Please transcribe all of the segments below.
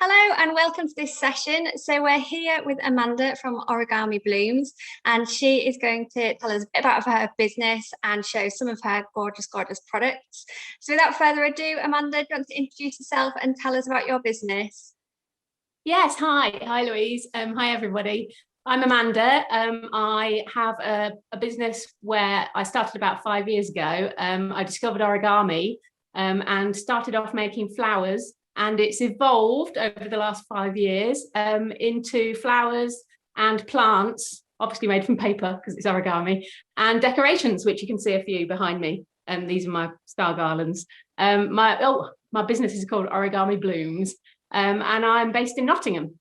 Hello and welcome to this session. So we're here with Amanda from Origami Blooms, and she is going to tell us a bit about her business and show some of her gorgeous products. So without further ado, Amanda, do you want to introduce yourself and tell us about your business? Yes, hi Louise. Hi everybody. I'm Amanda. I have a business where I started about 5 years ago. I discovered origami and started off making flowers. And it's evolved over the last 5 years into flowers and plants, obviously made from paper because it's origami, and decorations, which you can see a few behind me. These are my star garlands. My business is called Origami Blooms, and I'm based in Nottingham.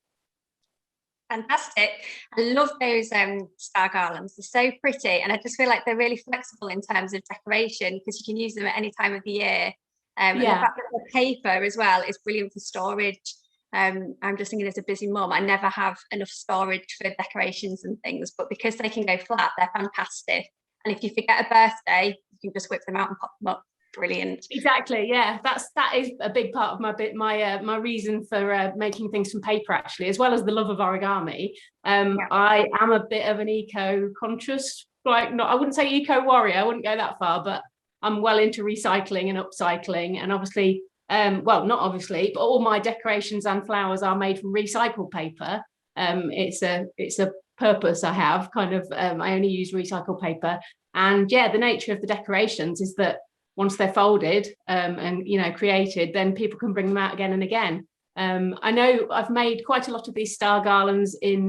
Fantastic. I love those star garlands. They're so pretty, and I just feel like they're really flexible in terms of decoration because you can use them at any time of the year. And the fact that the paper as well is brilliant for storage. I'm just thinking, as a busy mum, I never have enough storage for decorations and things, but because they can go flat, they're fantastic. And if you forget a birthday, you can just whip them out and pop them up. Brilliant. Exactly. Yeah, that is a big part of my reason for making things from paper, actually, as well as the love of origami. I am a bit of an eco-conscious, I wouldn't say eco-warrior, I wouldn't go that far, but I'm well into recycling and upcycling, and obviously, well, not obviously, but all my decorations and flowers are made from recycled paper. It's a purpose I have, kind of. I only use recycled paper, and yeah, the nature of the decorations is that once they're folded and created, then people can bring them out again and again. I know I've made quite a lot of these star garlands in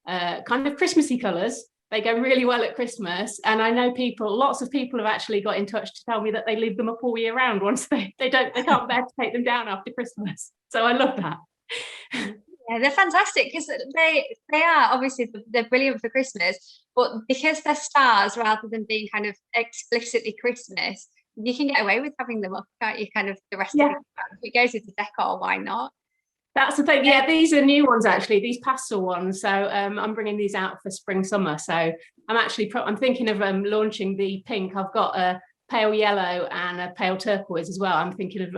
kind of Christmassy colours. They go really well at Christmas, and I know lots of people have actually got in touch to tell me that they leave them up all year round once they can't bear to take them down after Christmas. So I love that. Yeah, they're fantastic because they are obviously, they're brilliant for Christmas, but because they're stars rather than being kind of explicitly Christmas, you can get away with having them up, can't you? Kind of the rest of the time. If it goes with the decor, why not? That's the thing. Yeah, these are new ones, actually, these pastel ones. So I'm bringing these out for spring, summer. So I'm thinking of launching the pink. I've got a pale yellow and a pale turquoise as well. I'm thinking of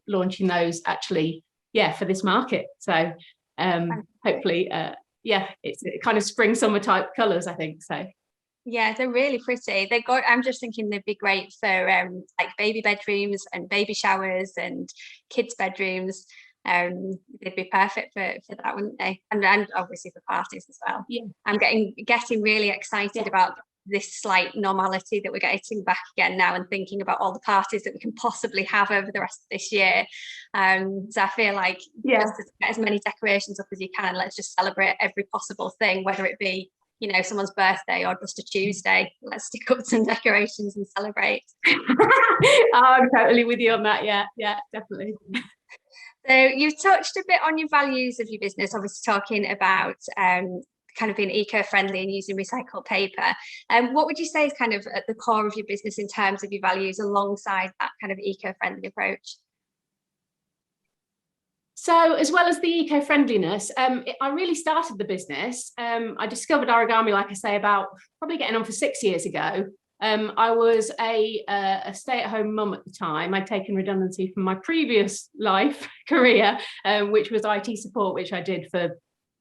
launching those, actually, for this market. So hopefully, it's kind of spring, summer type colours, I think. So. Yeah, they're really pretty. I'm just thinking they'd be great for like baby bedrooms and baby showers and kids' bedrooms. They'd be perfect for that, wouldn't they? And obviously for parties as well. Yeah, I'm getting really excited about this slight normality that we're getting back again now, and thinking about all the parties that we can possibly have over the rest of this year. So I feel like just to get as many decorations up as you can. Let's just celebrate every possible thing, whether it be someone's birthday or just a Tuesday. Let's stick up some decorations and celebrate. I'm totally with you on that. Yeah, definitely. So you've touched a bit on your values of your business, obviously talking about kind of being eco-friendly and using recycled paper. What would you say is kind of at the core of your business in terms of your values alongside that kind of eco-friendly approach? So as well as the eco-friendliness, I really started the business. I discovered origami, like I say, about probably getting on for 6 years ago. I was a stay-at-home mum at the time. I'd taken redundancy from my previous career, which was IT support, which I did for a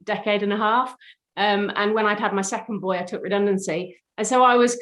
decade and a half. And when I'd had my second boy, I took redundancy. And so I was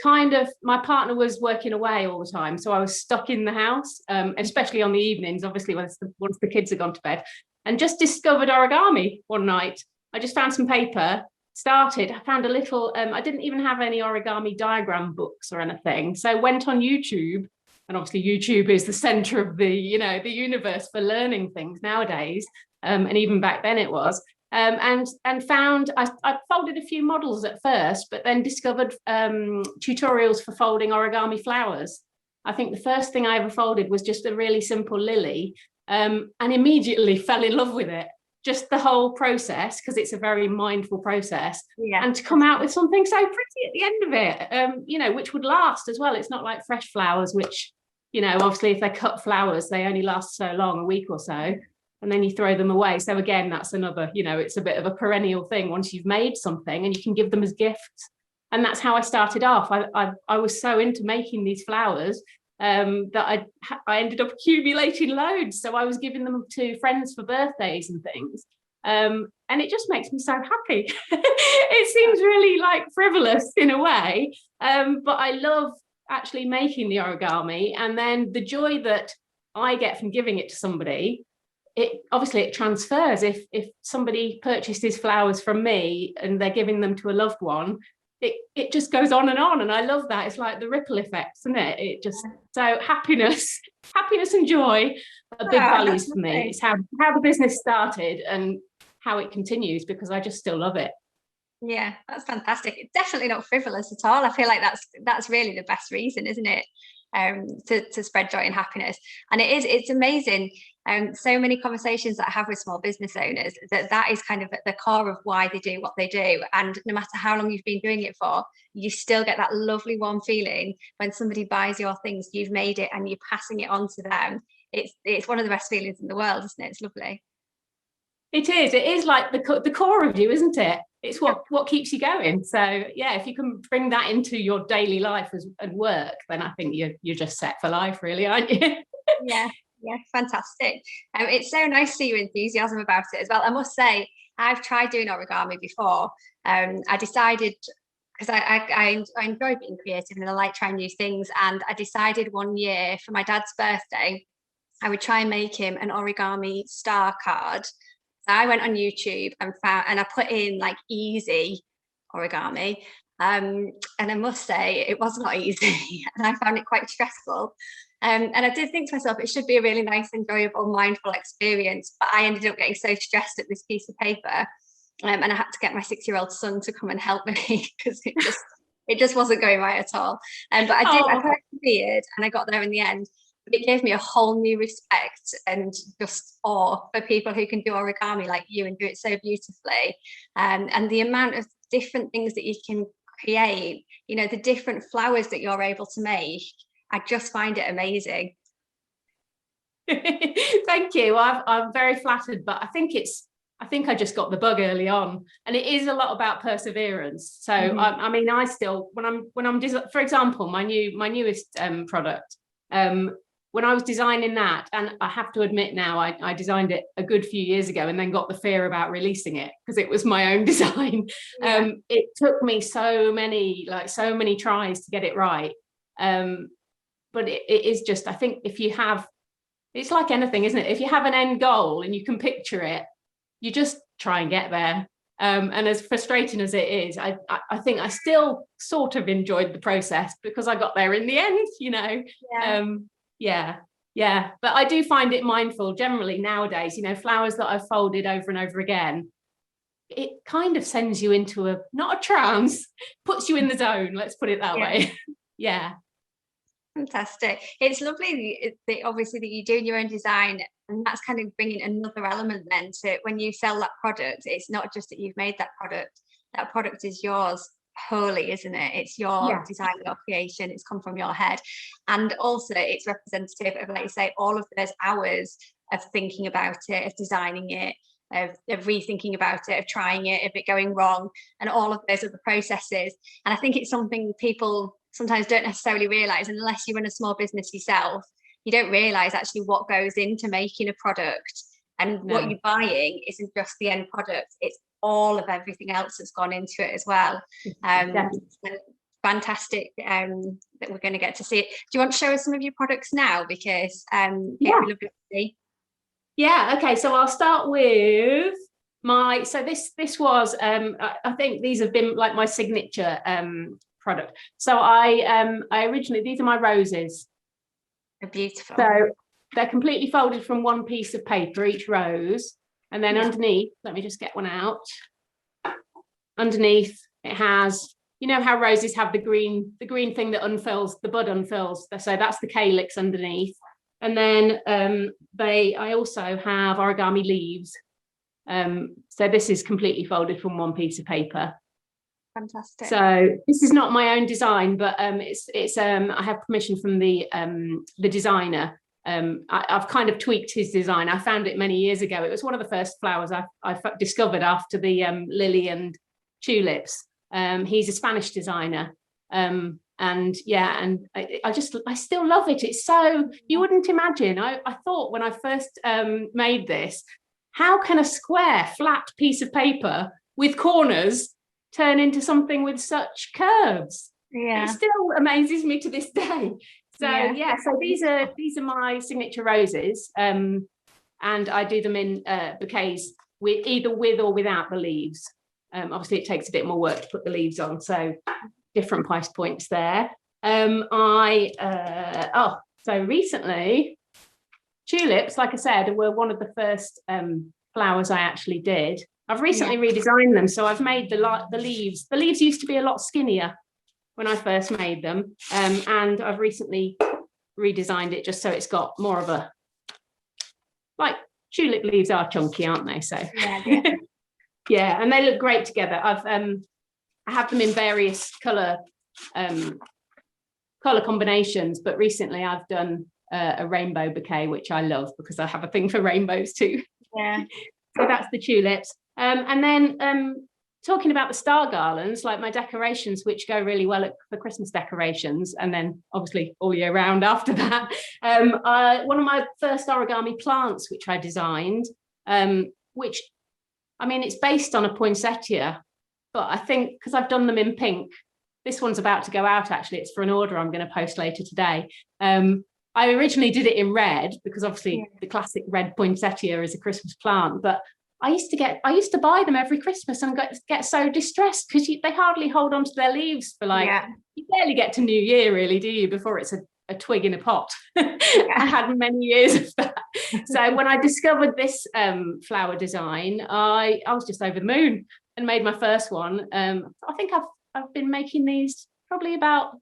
my partner was working away all the time. So I was stuck in the house, especially on the evenings, obviously, once the kids had gone to bed, and just discovered origami one night. I just found some paper, I found a little, I didn't even have any origami diagram books or anything. So I went on YouTube, and obviously YouTube is the center of the universe for learning things nowadays. And even back then it was. And found I folded a few models at first, but then discovered tutorials for folding origami flowers. I think the first thing I ever folded was just a really simple lily, and immediately fell in love with it. Just the whole process, because it's a very mindful process, and to come out with something so pretty at the end of it, which would last as well. It's not like fresh flowers, which, obviously if they're cut flowers, they only last so long, a week or so. And then you throw them away. So again, that's another, it's a bit of a perennial thing once you've made something and you can give them as gifts. And that's how I started off. I was so into making these flowers that I ended up accumulating loads. So I was giving them to friends for birthdays and things. And it just makes me so happy. It seems really like frivolous in a way, but I love actually making the origami, and then the joy that I get from giving it to somebody. It obviously it transfers. If somebody purchases flowers from me and they're giving them to a loved one, it just goes on, and I love that. It's like the ripple effect, isn't it? It just, so happiness and joy are big values for me. It's how the business started and how it continues, because I just still love it. Yeah, that's fantastic. It's definitely not frivolous at all. I feel like that's really the best reason, isn't it? To spread joy and happiness. And it's amazing. So many conversations that I have with small business owners, that is kind of at the core of why they do what they do. And no matter how long you've been doing it for, you still get that lovely warm feeling when somebody buys your things, you've made it and you're passing it on to them. It's one of the best feelings in the world, isn't it? It's lovely. It is like the core of you, isn't it? It's what keeps you going. So yeah, if you can bring that into your daily life and work, then I think you're just set for life, really, aren't you? Yeah, fantastic. It's so nice to see your enthusiasm about it as well. I must say, I've tried doing origami before. I decided, because I enjoy being creative and I like trying new things, and I decided one year for my dad's birthday, I would try and make him an origami star card. So I went on YouTube and I put in like easy origami. And I must say it was not easy, and I found it quite stressful. And I did think to myself, it should be a really nice, enjoyable, mindful experience. But I ended up getting so stressed at this piece of paper. And I had to get my 6-year-old son to come and help me, because it just wasn't going right at all. But I persevered and I got there in the end. But it gave me a whole new respect and just awe for people who can do origami like you and do it so beautifully. And the amount of different things that you can create, the different flowers that you're able to make, I just find it amazing. Thank you. I'm very flattered, but I think I just got the bug early on, and it is a lot about perseverance. So I mean, I still, when I'm for example, my newest product, when I was designing that, and I have to admit now, I designed it a good few years ago and then got the fear about releasing it because it was my own design. Yeah. It took me so many tries to get it right. But it is just, I think it's like anything, isn't it? If you have an end goal and you can picture it, you just try and get there. And as frustrating as it is, I think I still sort of enjoyed the process because I got there in the end, Yeah. But I do find it mindful generally nowadays, flowers that I've folded over and over again, it kind of sends you into not a trance, puts you in the zone, let's put it that way. Yeah. Fantastic. It's lovely obviously that you're doing your own design, and that's kind of bringing another element then to when you sell that product. It's not just that you've made that product is yours wholly, isn't it? It's your design, your creation, it's come from your head, and also it's representative of, like you say, all of those hours of thinking about it, of designing it, of rethinking about it, of trying it, of it going wrong, and all of those other processes. And I think it's something people sometimes don't necessarily realize, unless you run a small business yourself. You don't realize actually what goes into making a product, and what you're buying isn't just the end product, it's all of everything else that's gone into it as well. Fantastic that we're going to get to see it. Do you want to show us some of your products now? Because we'd love to see. Yeah, okay, so I'll start with this was I think these have been like my signature product. So I originally, these are my roses. They're beautiful. So they're completely folded from one piece of paper, each rose, and then underneath, let me just get one out. Underneath it has, how roses have the green thing that unfurls, the bud unfurls, so that's the calyx underneath. And then I also have origami leaves. So this is completely folded from one piece of paper. Fantastic. So this is not my own design, but it's I have permission from the designer. I've kind of tweaked his design. I found it many years ago. It was one of the first flowers I discovered after the lily and tulips. He's a Spanish designer, and And I still love it. It's so, you wouldn't imagine. I thought when I first made this, how can a square flat piece of paper with corners turn into something with such curves? It still amazes me to this day. So so these are my signature roses, and I do them in bouquets with either with or without the leaves. Obviously it takes a bit more work to put the leaves on, so different price points there. So recently, tulips, like I said, were one of the first flowers I actually did. I've recently redesigned them, so I've made the leaves. The leaves used to be a lot skinnier when I first made them, and I've recently redesigned it just so it's got more of a, like, tulip leaves are chunky, aren't they? So yeah, and they look great together. I have them in various colour combinations, but recently I've done a rainbow bouquet, which I love because I have a thing for rainbows too. So that's the tulips. And then talking about the star garlands, like my decorations, which go really well for Christmas decorations, and then obviously all year round after that. One of my first origami plants, which I designed, which, I mean, it's based on a poinsettia, but I think because I've done them in pink, this one's about to go out, actually. It's for an order I'm going to post later today. I originally did it in red because obviously the classic red poinsettia is a Christmas plant, but I used to buy them every Christmas and get so distressed because they hardly hold on to their leaves for you barely get to New Year, really, do you, before it's a twig in a pot. I had many years of that. So when I discovered this flower design, I was just over the moon and made my first one. I think I've been making these probably about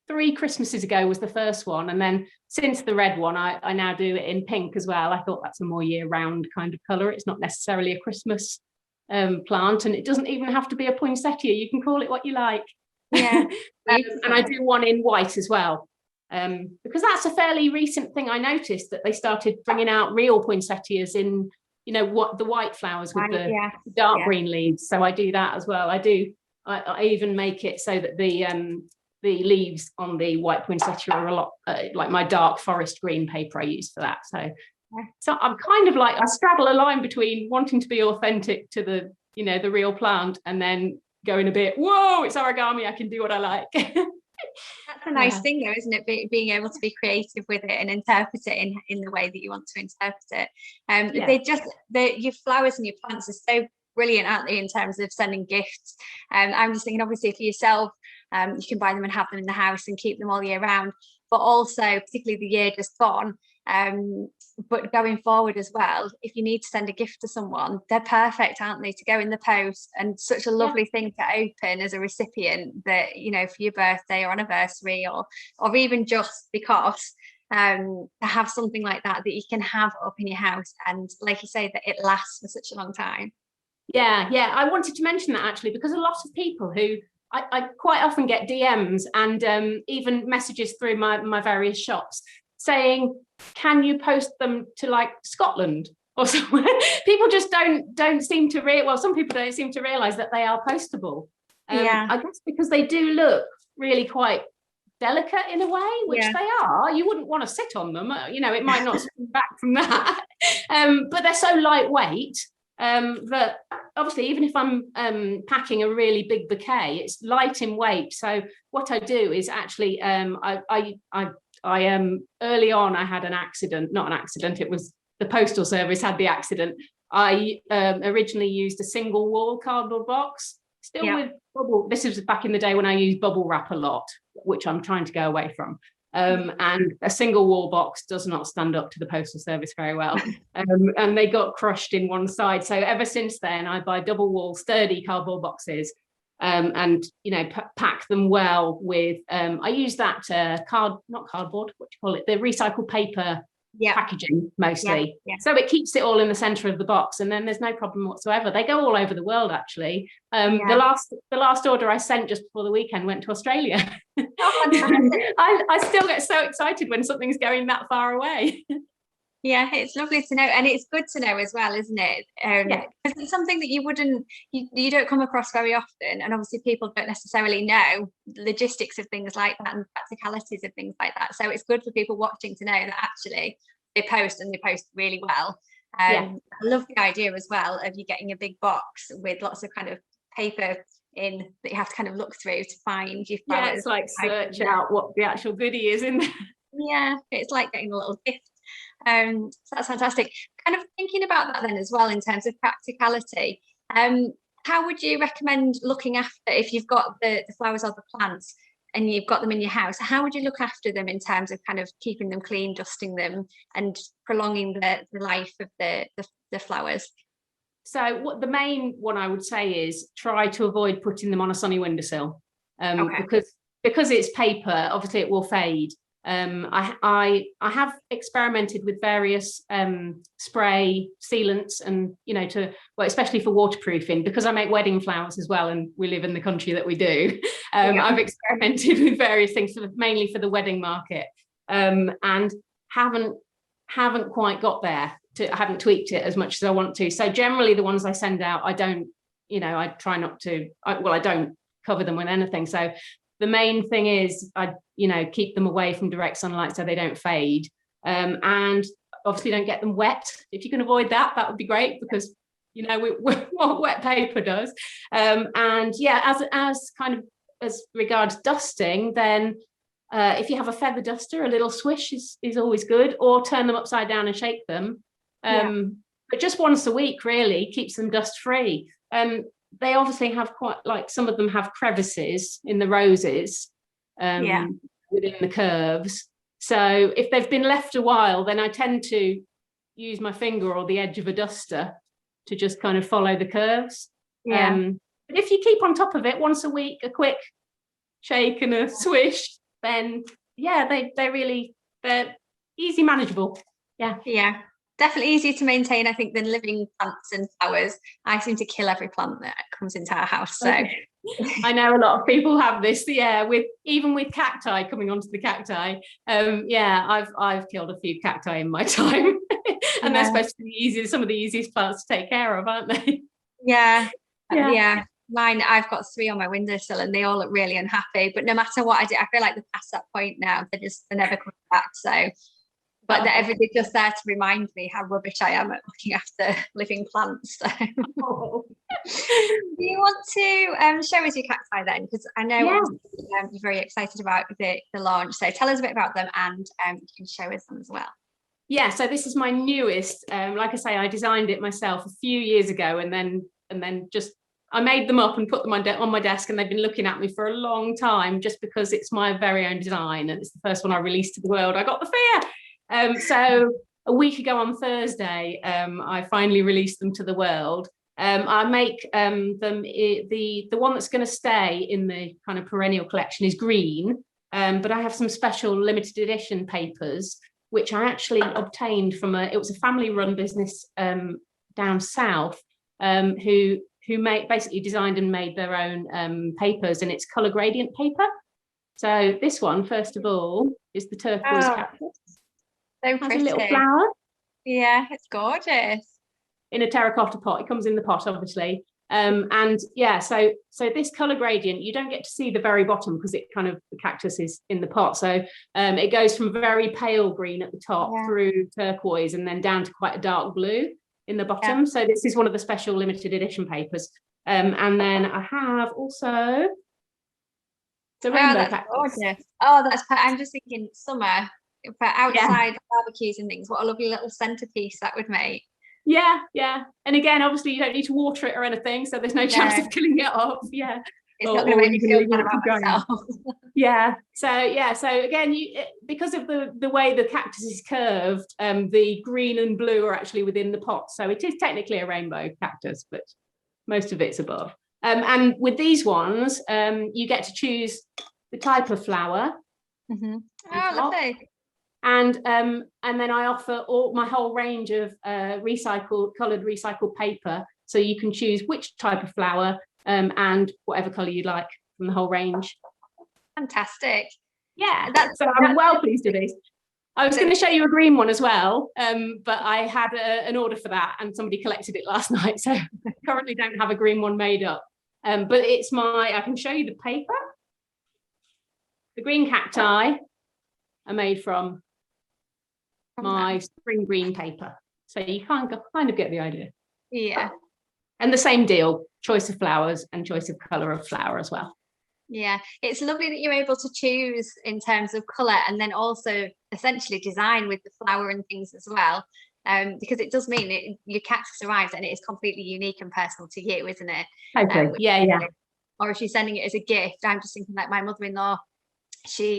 3 Christmases ago was the first one, and then since the red one I now do it in pink as well. I thought that's a more year-round kind of colour. It's not necessarily a Christmas plant, and it doesn't even have to be a poinsettia. You can call it what you like. And I do one in white as well, because that's a fairly recent thing. I noticed that they started bringing out real poinsettias in, what the white flowers with the dark green leaves. So I do that as well. I even make it so that the leaves on the white poinsettia are a lot like my dark forest green paper I use for that. So I'm kind of like, I straddle a line between wanting to be authentic to the, the real plant, and then going a bit, whoa, it's origami, I can do what I like. That's a nice thing though, isn't it? Being able to be creative with it and interpret it in the way that you want to interpret it. Your flowers and your plants are so brilliant, aren't they, in terms of sending gifts. I'm just thinking, obviously for yourself, you can buy them and have them in the house and keep them all year round, but also particularly the year just gone, but going forward as well, if you need to send a gift to someone, they're perfect, aren't they, to go in the post, and such a lovely thing to open as a recipient, that for your birthday or anniversary, or even just because to have something like that you can have up in your house, and like you say, that it lasts for such a long time. I wanted to mention that actually, because a lot of people who I quite often get DMs and even messages through my various shops saying, can you post them to like Scotland or somewhere? People just don't seem to some people don't seem to realise that they are postable. I guess because they do look really quite delicate in a way, which they are. You wouldn't want to sit on them, it might not spring back from that. But they're so lightweight that obviously, even if I'm packing a really big bouquet, it's light in weight. So what I do is actually, early on, I had not an accident, it was the postal service had the accident. I originally used a single wall cardboard box, with bubble. This was back in the day when I used bubble wrap a lot, which I'm trying to go away from. And a single wall box does not stand up to the postal service very well, and they got crushed in one side. So ever since then, I buy double wall sturdy cardboard boxes, and pack them well with. I use that not cardboard, what do you call it? The recycled paper packaging mostly. So it keeps it all in the center of the box, and then there's no problem whatsoever. They go all over the world actually. The last order I sent just before the weekend went to Australia. I still get so excited when something's going that far away. Yeah, it's lovely to know, and it's good to know as well, isn't it? Yeah. Because it's something that you don't come across very often, and obviously people don't necessarily know logistics of things like that and practicalities of things like that. So it's good for people watching to know that actually they post and they post really well. Yeah. I love the idea as well of you getting a big box with lots of kind of paper in that you have to kind of look through to find your flowers. Yeah, it's like search out what the actual goodie is in there. Yeah, it's like getting a little gift. So that's fantastic. Kind of thinking about that then as well in terms of practicality. How would you recommend looking after if you've got the flowers or the plants and you've got them in your house? How would you look after them in terms of kind of keeping them clean, dusting them, and prolonging the life of the flowers? So what the main one I would say is try to avoid putting them on a sunny windowsill, Okay. because it's paper. Obviously, it will fade. I have experimented with various spray sealants, and especially for waterproofing, because I make wedding flowers as well, and we live in the country that we do. I've experimented with various things, mainly for the wedding market, and haven't quite got there. I haven't tweaked it as much as I want to. So generally, the ones I send out, I don't. I try not to. I don't cover them with anything. So the main thing is I keep them away from direct sunlight so they don't fade, and obviously don't get them wet. If you can avoid that, that would be great, because what wet paper does. And yeah, as regards dusting, then if you have a feather duster, a little swish is always good, or turn them upside down and shake them. But just once a week really keeps them dust free. They obviously have some of them have crevices in the roses, within the curves. So if they've been left a while, then I tend to use my finger or the edge of a duster to just kind of follow the curves. But if you keep on top of it once a week, a quick shake and a swish, then they're easy manageable. Yeah, definitely easier to maintain, I think, than living plants and flowers. I seem to kill every plant that comes into our house. So I know a lot of people have this, even with cacti, coming onto the cacti. I've killed a few cacti in my time. And they're supposed to be some of the easiest plants to take care of, aren't they? Yeah. Mine, I've got 3 on my windowsill and they all look really unhappy. But no matter what I do, I feel like they're past that point now. They're never coming back. So, but they're just there to remind me how rubbish I am at looking after living plants. So. Do you want to show us your cacti then? Because I know you're very excited about the launch. So tell us a bit about them, and you can show us them as well. Yeah, so this is my newest. Like I say, I designed it myself a few years ago, and then just I made them up and put them on my desk, and they've been looking at me for a long time, just because it's my very own design and it's the first one I released to the world. I got the fear. So a week ago on Thursday, I finally released them to the world. I make them, the one that's going to stay in the kind of perennial collection is green, but I have some special limited edition papers, which I actually obtained from it was a family-run business down south, who basically designed and made their own papers, and it's color gradient paper. So this one, first of all, is the turquoise cactus. So pretty. Has a little flower. Yeah, it's gorgeous. In a terracotta pot. It comes in the pot, obviously. And yeah, so this color gradient, you don't get to see the very bottom because the cactus is in the pot. So it goes from very pale green at the top through turquoise and then down to quite a dark blue in the bottom. So this is one of the special limited edition papers. And then I have also the rainbow cactus. Gorgeous. I'm just thinking summer for outside barbecues and things. What a lovely little centerpiece that would make. Yeah. And again, obviously, you don't need to water it or anything, so there's no chance of killing it off. Yeah. It's not going to make me feel bad about myself. So again, because of the way the cactus is curved, the green and blue are actually within the pot. So it is technically a rainbow cactus, but most of it's above. And with these ones, you get to choose the type of flower. Mm-hmm. Oh, lovely. And then I offer my whole range of colored recycled paper, so you can choose which type of flower and whatever color you like from the whole range. Fantastic. Yeah, I'm well pleased with these. I was going to show you a green one as well, but I had an order for that and somebody collected it last night, so I currently don't have a green one made up. But it's I can show you the paper. The green cacti are made from my spring green paper. So you kind of get the idea. Yeah. And the same deal, choice of flowers and choice of colour of flower as well. Yeah, it's lovely that you're able to choose in terms of colour and then also essentially design with the flower and things as well. Because it does mean your cactus arrives and it is completely unique and personal to you, isn't it? Okay. Yeah. Or if you're sending it as a gift, I'm just thinking like my mother-in-law,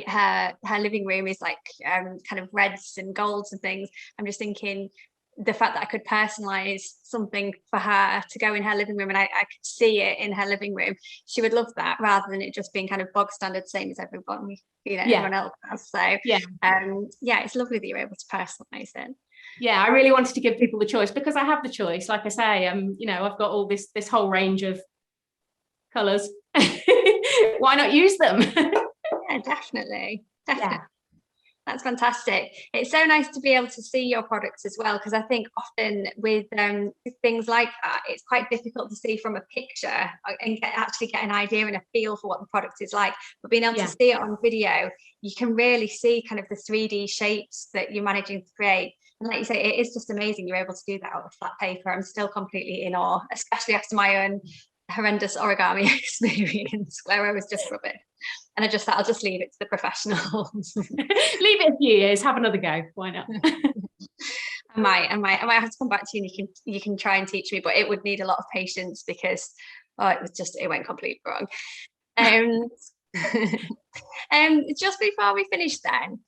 her living room is like kind of reds and golds and things. I'm just thinking the fact that I could personalize something for her to go in her living room and I could see it in her living room, she would love that rather than it just being kind of bog standard, same as everybody, everyone else has. So it's lovely that you're able to personalize it. Yeah, I really wanted to give people the choice because I have the choice. Like I say, I've got all this whole range of colors. Why not use them? Yeah, definitely. Yeah. That's fantastic. It's so nice to be able to see your products as well, because I think often with things like that, it's quite difficult to see from a picture and actually get an idea and a feel for what the product is like. But being able to see it on video, you can really see kind of the 3D shapes that you're managing to create. And like you say, it is just amazing you're able to do that with flat paper. I'm still completely in awe, especially after my own horrendous origami experience where I was just rubbish. And I just thought I'll just leave it to the professionals. Leave it a few years, have another go. Why not? I might have to come back to you and you can try and teach me, but it would need a lot of patience because it went completely wrong. Just before we finish then,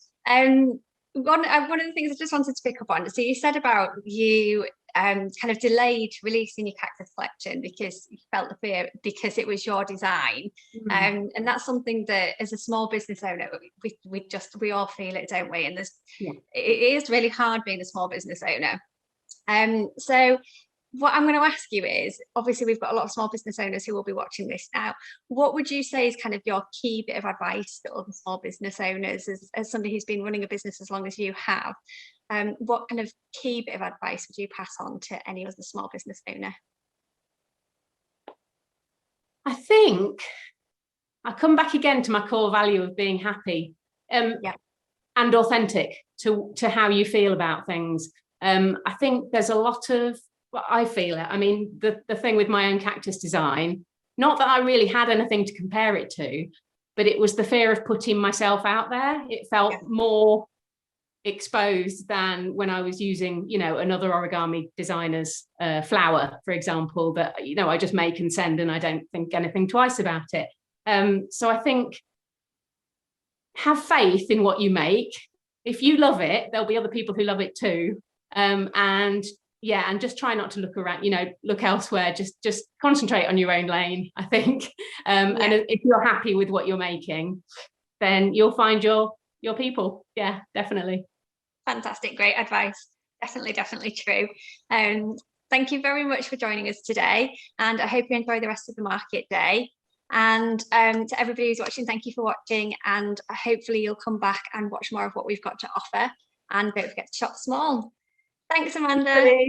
one of the things I just wanted to pick up on, so you said about you kind of delayed releasing your cactus collection because you felt the fear because it was your design. And that's something that as a small business owner we all feel it, don't we? And it is really hard being a small business owner. So what I'm going to ask you is, obviously we've got a lot of small business owners who will be watching this now. What would you say is kind of your key bit of advice to other small business owners as somebody who's been running a business as long as you have? What kind of key bit of advice would you pass on to any other small business owner? I think I come back again to my core value of being happy and authentic to how you feel about things. I think there's a lot of, well, I feel it. I mean, the thing with my own cactus design, not that I really had anything to compare it to, but it was the fear of putting myself out there. It felt more exposed than when I was using, another origami designer's flower, for example, that, I just make and send and I don't think anything twice about it. So I think have faith in what you make. If you love it, there'll be other people who love it too. And just try not to look around, look elsewhere, just concentrate on your own lane, I think. And if you're happy with what you're making, then you'll find your people. Yeah, definitely. Fantastic. Great advice. Definitely true. Thank you very much for joining us today. And I hope you enjoy the rest of the market day. And to everybody who's watching, thank you for watching. And hopefully you'll come back and watch more of what we've got to offer. And don't forget to shop small. Thanks, Amanda.